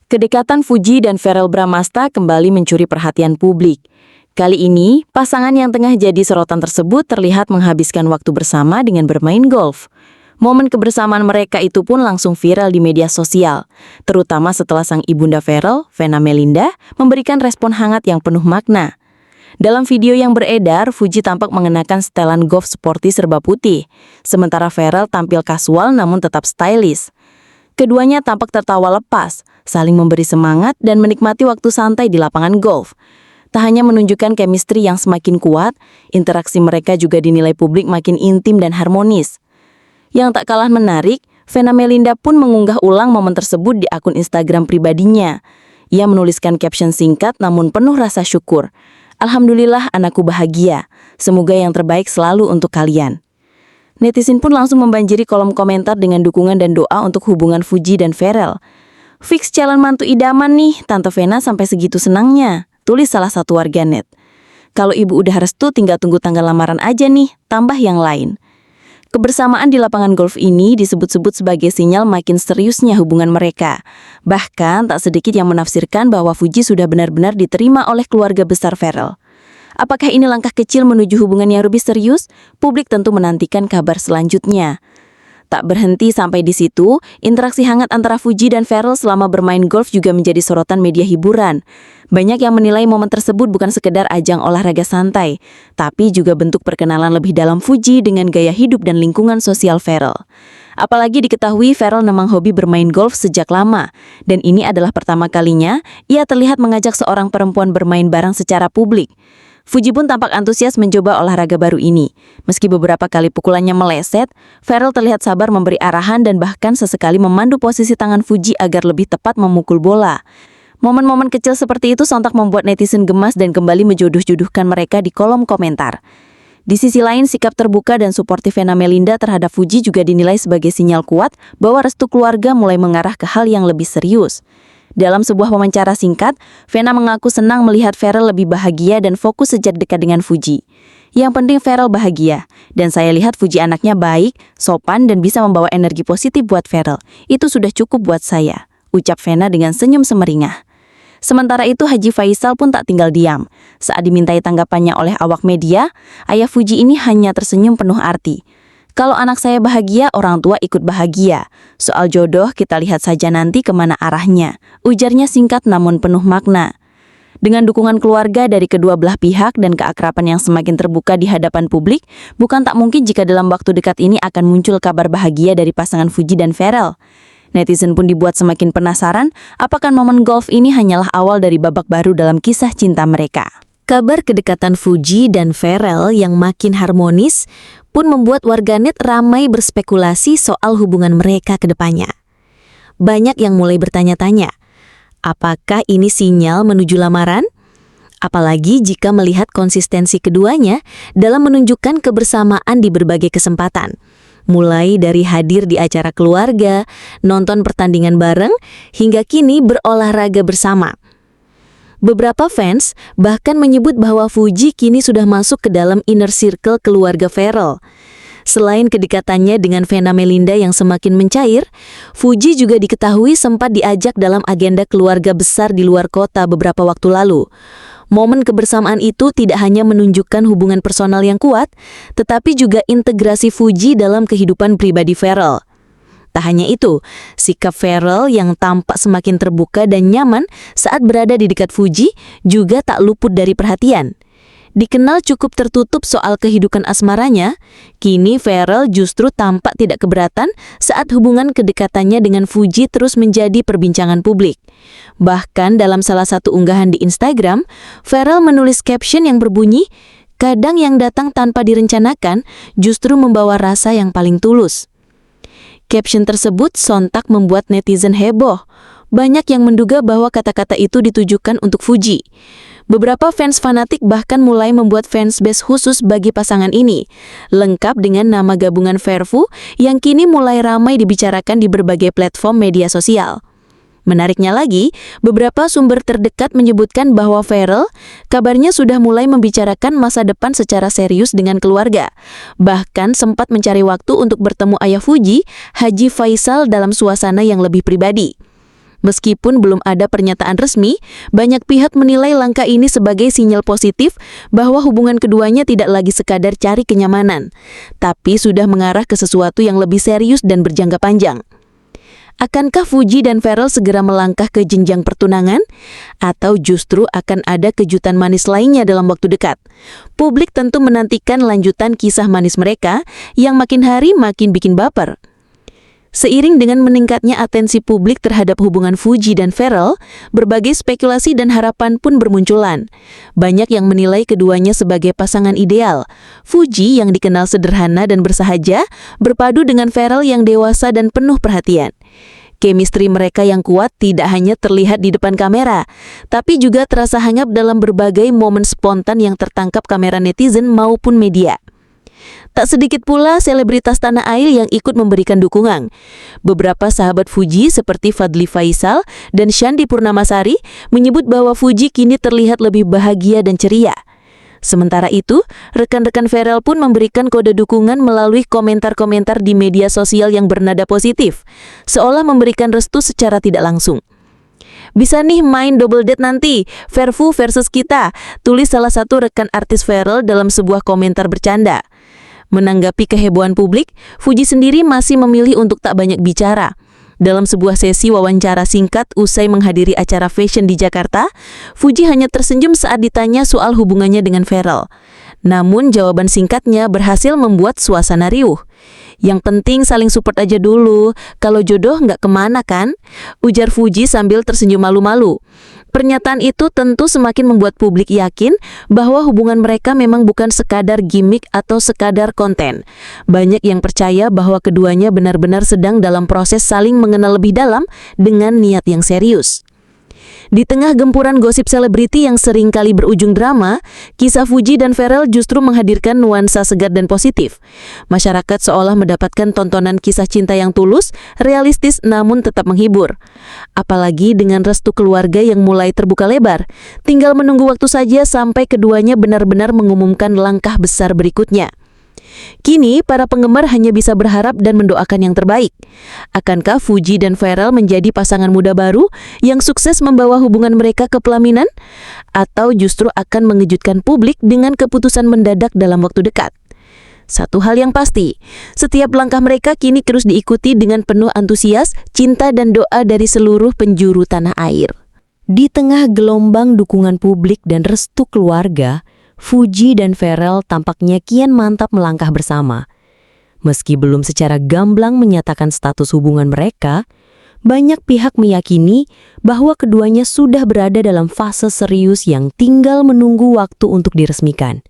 Kedekatan Fuji dan Verrell Bramasta kembali mencuri perhatian publik. Kali ini, pasangan yang tengah jadi sorotan tersebut terlihat menghabiskan waktu bersama dengan bermain golf. Momen kebersamaan mereka itu pun langsung viral di media sosial, terutama setelah sang ibunda Verrell, Venna Melinda, memberikan respon hangat yang penuh makna. Dalam video yang beredar, Fuji tampak mengenakan setelan golf sporty serba putih, sementara Verrell tampil kasual namun tetap stylish. Keduanya tampak tertawa lepas, saling memberi semangat dan menikmati waktu santai di lapangan golf. Tak hanya menunjukkan chemistry yang semakin kuat, interaksi mereka juga dinilai publik makin intim dan harmonis. Yang tak kalah menarik, Venna Melinda pun mengunggah ulang momen tersebut di akun Instagram pribadinya. Ia menuliskan caption singkat namun penuh rasa syukur. "Alhamdulillah anakku bahagia. Semoga yang terbaik selalu untuk kalian." Netizen pun langsung membanjiri kolom komentar dengan dukungan dan doa untuk hubungan Fuji dan Verrell. "Fix calon mantu idaman nih, Tante Venna sampai segitu senangnya," tulis salah satu warganet. "Kalau ibu udah restu tinggal tunggu tanggal lamaran aja nih, tambah yang lain." Kebersamaan di lapangan golf ini disebut-sebut sebagai sinyal makin seriusnya hubungan mereka. Bahkan tak sedikit yang menafsirkan bahwa Fuji sudah benar-benar diterima oleh keluarga besar Verrell. Apakah ini langkah kecil menuju hubungan yang lebih serius? Publik tentu menantikan kabar selanjutnya. Tak berhenti sampai di situ, interaksi hangat antara Fuji dan Verrell selama bermain golf juga menjadi sorotan media hiburan. Banyak yang menilai momen tersebut bukan sekedar ajang olahraga santai, tapi juga bentuk perkenalan lebih dalam Fuji dengan gaya hidup dan lingkungan sosial Verrell. Apalagi diketahui Verrell memang hobi bermain golf sejak lama, dan ini adalah pertama kalinya ia terlihat mengajak seorang perempuan bermain bareng secara publik. Fuji pun tampak antusias mencoba olahraga baru ini. Meski beberapa kali pukulannya meleset, Verrell terlihat sabar memberi arahan dan bahkan sesekali memandu posisi tangan Fuji agar lebih tepat memukul bola. Momen-momen kecil seperti itu sontak membuat netizen gemas dan kembali menjodoh-jodohkan mereka di kolom komentar. Di sisi lain, sikap terbuka dan suportif Venna Melinda terhadap Fuji juga dinilai sebagai sinyal kuat bahwa restu keluarga mulai mengarah ke hal yang lebih serius. Dalam sebuah wawancara singkat, Venna mengaku senang melihat Verrell lebih bahagia dan fokus sejak dekat dengan Fuji. "Yang penting Verrell bahagia, dan saya lihat Fuji anaknya baik, sopan, dan bisa membawa energi positif buat Verrell. Itu sudah cukup buat saya," ucap Venna dengan senyum semeringah. Sementara itu, Haji Faisal pun tak tinggal diam. Saat dimintai tanggapannya oleh awak media, ayah Fuji ini hanya tersenyum penuh arti. "Kalau anak saya bahagia, orang tua ikut bahagia. Soal jodoh, kita lihat saja nanti kemana arahnya," ujarnya singkat namun penuh makna. Dengan dukungan keluarga dari kedua belah pihak dan keakraban yang semakin terbuka di hadapan publik, bukan tak mungkin jika dalam waktu dekat ini akan muncul kabar bahagia dari pasangan Fuji dan Verrell. Netizen pun dibuat semakin penasaran, apakah momen golf ini hanyalah awal dari babak baru dalam kisah cinta mereka. Kabar kedekatan Fuji dan Verrell yang makin harmonis pun membuat warganet ramai berspekulasi soal hubungan mereka ke depannya. Banyak yang mulai bertanya-tanya, apakah ini sinyal menuju lamaran? Apalagi jika melihat konsistensi keduanya dalam menunjukkan kebersamaan di berbagai kesempatan. Mulai dari hadir di acara keluarga, nonton pertandingan bareng, hingga kini berolahraga bersama. Beberapa fans bahkan menyebut bahwa Fuji kini sudah masuk ke dalam inner circle keluarga Verrell. Selain kedekatannya dengan Venna Melinda yang semakin mencair, Fuji juga diketahui sempat diajak dalam agenda keluarga besar di luar kota beberapa waktu lalu. Momen kebersamaan itu tidak hanya menunjukkan hubungan personal yang kuat, tetapi juga integrasi Fuji dalam kehidupan pribadi Verrell. Tak hanya itu, sikap Verrell yang tampak semakin terbuka dan nyaman saat berada di dekat Fuji juga tak luput dari perhatian. Dikenal cukup tertutup soal kehidupan asmaranya, kini Verrell justru tampak tidak keberatan saat hubungan kedekatannya dengan Fuji terus menjadi perbincangan publik. Bahkan dalam salah satu unggahan di Instagram, Verrell menulis caption yang berbunyi, "Kadang yang datang tanpa direncanakan justru membawa rasa yang paling tulus." Caption tersebut sontak membuat netizen heboh. Banyak yang menduga bahwa kata-kata itu ditujukan untuk Fuji. Beberapa fans fanatik bahkan mulai membuat fansbase khusus bagi pasangan ini, lengkap dengan nama gabungan Verfu yang kini mulai ramai dibicarakan di berbagai platform media sosial. Menariknya lagi, beberapa sumber terdekat menyebutkan bahwa Verrell kabarnya sudah mulai membicarakan masa depan secara serius dengan keluarga. Bahkan sempat mencari waktu untuk bertemu ayah Fuji, Haji Faisal dalam suasana yang lebih pribadi. Meskipun belum ada pernyataan resmi, banyak pihak menilai langkah ini sebagai sinyal positif bahwa hubungan keduanya tidak lagi sekadar cari kenyamanan, tapi sudah mengarah ke sesuatu yang lebih serius dan berjangka panjang. Akankah Fuji dan Pharrell segera melangkah ke jenjang pertunangan? Atau justru akan ada kejutan manis lainnya dalam waktu dekat? Publik tentu menantikan lanjutan kisah manis mereka yang makin hari makin bikin baper. Seiring dengan meningkatnya atensi publik terhadap hubungan Fuji dan Pharrell, berbagai spekulasi dan harapan pun bermunculan. Banyak yang menilai keduanya sebagai pasangan ideal. Fuji yang dikenal sederhana dan bersahaja, berpadu dengan Pharrell yang dewasa dan penuh perhatian. Chemistry mereka yang kuat tidak hanya terlihat di depan kamera, tapi juga terasa hangat dalam berbagai momen spontan yang tertangkap kamera netizen maupun media. Tak sedikit pula selebritas tanah air yang ikut memberikan dukungan. Beberapa sahabat Fuji seperti Fadly Faisal dan Shandy Purnamasari menyebut bahwa Fuji kini terlihat lebih bahagia dan ceria. Sementara itu, rekan-rekan Pharrell pun memberikan kode dukungan melalui komentar-komentar di media sosial yang bernada positif, seolah memberikan restu secara tidak langsung. "Bisa nih main double date nanti, Verfu versus kita," tulis salah satu rekan artis Pharrell dalam sebuah komentar bercanda. Menanggapi kehebohan publik, Fuji sendiri masih memilih untuk tak banyak bicara. Dalam sebuah sesi wawancara singkat usai menghadiri acara fashion di Jakarta, Fuji hanya tersenyum saat ditanya soal hubungannya dengan Pharrell. Namun jawaban singkatnya berhasil membuat suasana riuh. "Yang penting saling support aja dulu, kalau jodoh nggak kemana kan?" ujar Fuji sambil tersenyum malu-malu. Pernyataan itu tentu semakin membuat publik yakin bahwa hubungan mereka memang bukan sekadar gimmick atau sekadar konten. Banyak yang percaya bahwa keduanya benar-benar sedang dalam proses saling mengenal lebih dalam dengan niat yang serius. Di tengah gempuran gosip selebriti yang sering kali berujung drama, kisah Fuji dan Pharrell justru menghadirkan nuansa segar dan positif. Masyarakat seolah mendapatkan tontonan kisah cinta yang tulus, realistis namun tetap menghibur. Apalagi dengan restu keluarga yang mulai terbuka lebar. Tinggal menunggu waktu saja sampai keduanya benar-benar mengumumkan langkah besar berikutnya. Kini, para penggemar hanya bisa berharap dan mendoakan yang terbaik. Akankah Fuji dan Pharrell menjadi pasangan muda baru yang sukses membawa hubungan mereka ke pelaminan? Atau justru akan mengejutkan publik dengan keputusan mendadak dalam waktu dekat? Satu hal yang pasti, setiap langkah mereka kini terus diikuti dengan penuh antusias, cinta dan doa dari seluruh penjuru tanah air. Di tengah gelombang dukungan publik dan restu keluarga, Fuji dan Pharrell tampaknya kian mantap melangkah bersama. Meski belum secara gamblang menyatakan status hubungan mereka, banyak pihak meyakini bahwa keduanya sudah berada dalam fase serius yang tinggal menunggu waktu untuk diresmikan.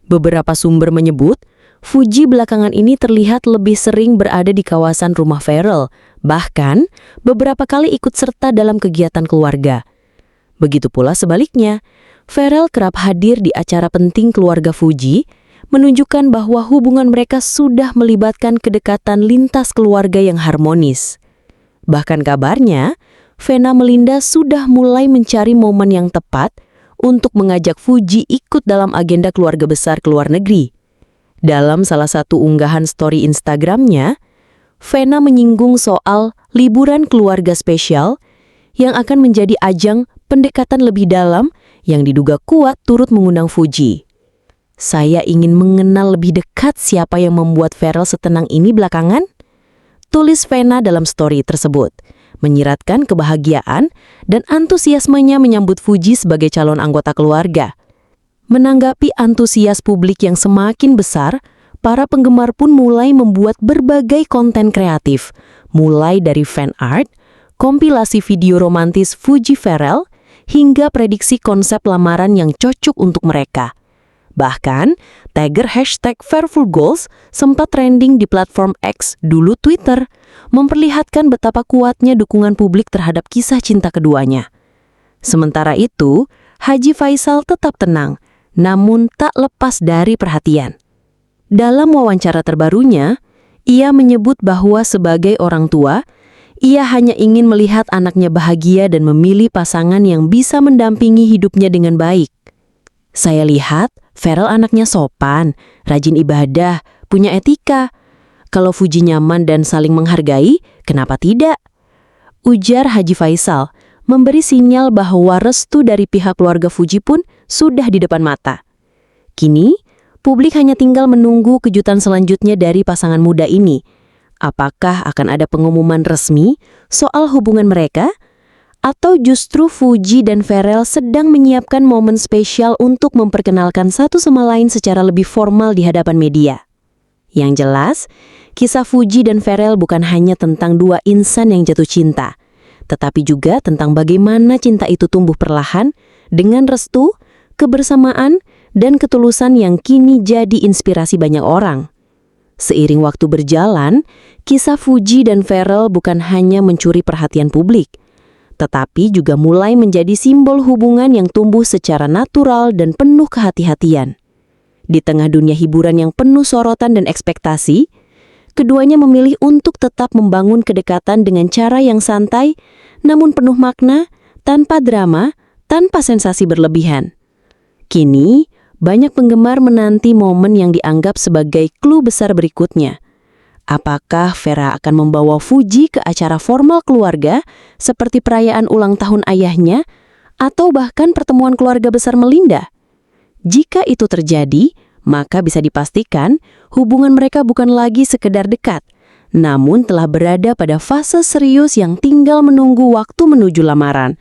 Beberapa sumber menyebut, Fuji belakangan ini terlihat lebih sering berada di kawasan rumah Pharrell, bahkan beberapa kali ikut serta dalam kegiatan keluarga. Begitu pula sebaliknya, Pharrell kerap hadir di acara penting keluarga Fuji, menunjukkan bahwa hubungan mereka sudah melibatkan kedekatan lintas keluarga yang harmonis. Bahkan kabarnya, Vena Melinda sudah mulai mencari momen yang tepat untuk mengajak Fuji ikut dalam agenda keluarga besar ke luar negeri. Dalam salah satu unggahan story Instagramnya, Vena menyinggung soal liburan keluarga spesial yang akan menjadi ajang pendekatan lebih dalam yang diduga kuat turut mengundang Fuji. "Saya ingin mengenal lebih dekat siapa yang membuat Pharrell setenang ini belakangan," tulis Vena dalam story tersebut, menyiratkan kebahagiaan dan antusiasmenya menyambut Fuji sebagai calon anggota keluarga. Menanggapi antusias publik yang semakin besar, para penggemar pun mulai membuat berbagai konten kreatif, mulai dari fan art, kompilasi video romantis Fuji Pharrell, hingga prediksi konsep lamaran yang cocok untuk mereka. Bahkan, tagger hashtag #FairfulGoals sempat trending di platform X, dulu Twitter, memperlihatkan betapa kuatnya dukungan publik terhadap kisah cinta keduanya. Sementara itu, Haji Faisal tetap tenang, namun tak lepas dari perhatian. Dalam wawancara terbarunya, ia menyebut bahwa sebagai orang tua, ia hanya ingin melihat anaknya bahagia dan memilih pasangan yang bisa mendampingi hidupnya dengan baik. "Saya lihat Pharrell anaknya sopan, rajin ibadah, punya etika. Kalau Fuji nyaman dan saling menghargai, kenapa tidak?" Ujar Haji Faisal, memberi sinyal bahwa restu dari pihak keluarga Fuji pun sudah di depan mata. Kini, publik hanya tinggal menunggu kejutan selanjutnya dari pasangan muda ini. Apakah akan ada pengumuman resmi soal hubungan mereka? Atau justru Fuji dan Pharrell sedang menyiapkan momen spesial untuk memperkenalkan satu sama lain secara lebih formal di hadapan media? Yang jelas, kisah Fuji dan Pharrell bukan hanya tentang dua insan yang jatuh cinta, tetapi juga tentang bagaimana cinta itu tumbuh perlahan dengan restu, kebersamaan, dan ketulusan yang kini jadi inspirasi banyak orang. Seiring waktu berjalan, kisah Fuji dan Pharrell bukan hanya mencuri perhatian publik, tetapi juga mulai menjadi simbol hubungan yang tumbuh secara natural dan penuh kehati-hatian. Di tengah dunia hiburan yang penuh sorotan dan ekspektasi, keduanya memilih untuk tetap membangun kedekatan dengan cara yang santai, namun penuh makna, tanpa drama, tanpa sensasi berlebihan. Kini, banyak penggemar menanti momen yang dianggap sebagai clue besar berikutnya. Apakah Vera akan membawa Fuji ke acara formal keluarga seperti perayaan ulang tahun ayahnya atau bahkan pertemuan keluarga besar Melinda? Jika itu terjadi, maka bisa dipastikan hubungan mereka bukan lagi sekedar dekat, namun telah berada pada fase serius yang tinggal menunggu waktu menuju lamaran.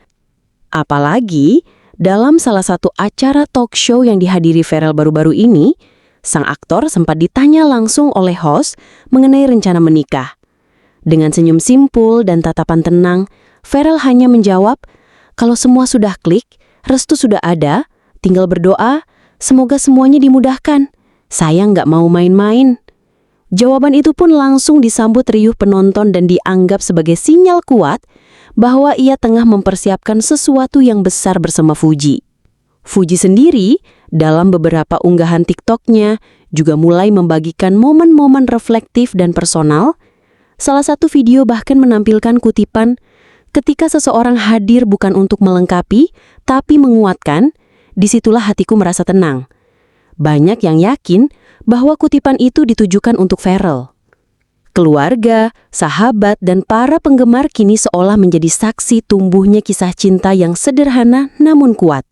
Apalagi, dalam salah satu acara talk show yang dihadiri Pharrell baru-baru ini, sang aktor sempat ditanya langsung oleh host mengenai rencana menikah. Dengan senyum simpul dan tatapan tenang, Pharrell hanya menjawab, "Kalau semua sudah klik, restu sudah ada, tinggal berdoa, semoga semuanya dimudahkan. Saya nggak mau main-main." Jawaban itu pun langsung disambut riuh penonton dan dianggap sebagai sinyal kuat bahwa ia tengah mempersiapkan sesuatu yang besar bersama Fuji. Fuji sendiri, dalam beberapa unggahan TikTok-nya, juga mulai membagikan momen-momen reflektif dan personal. Salah satu video bahkan menampilkan kutipan, "Ketika seseorang hadir bukan untuk melengkapi, tapi menguatkan, disitulah hatiku merasa tenang." Banyak yang yakin bahwa kutipan itu ditujukan untuk Pharrell. Keluarga, sahabat, dan para penggemar kini seolah menjadi saksi tumbuhnya kisah cinta yang sederhana namun kuat.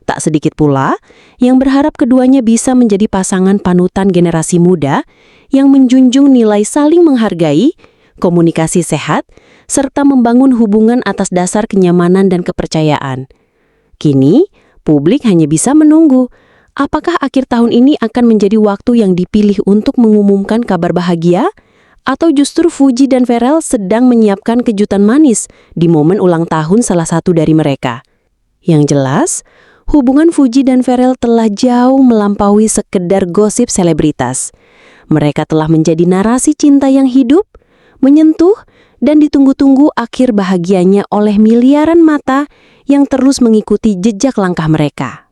Tak sedikit pula yang berharap keduanya bisa menjadi pasangan panutan generasi muda yang menjunjung nilai saling menghargai, komunikasi sehat, serta membangun hubungan atas dasar kenyamanan dan kepercayaan. Kini, publik hanya bisa menunggu. Apakah akhir tahun ini akan menjadi waktu yang dipilih untuk mengumumkan kabar bahagia? Atau justru Fuji dan Pharrell sedang menyiapkan kejutan manis di momen ulang tahun salah satu dari mereka? Yang jelas, hubungan Fuji dan Pharrell telah jauh melampaui sekedar gosip selebritas. Mereka telah menjadi narasi cinta yang hidup, menyentuh, dan ditunggu-tunggu akhir bahagianya oleh miliaran mata yang terus mengikuti jejak langkah mereka.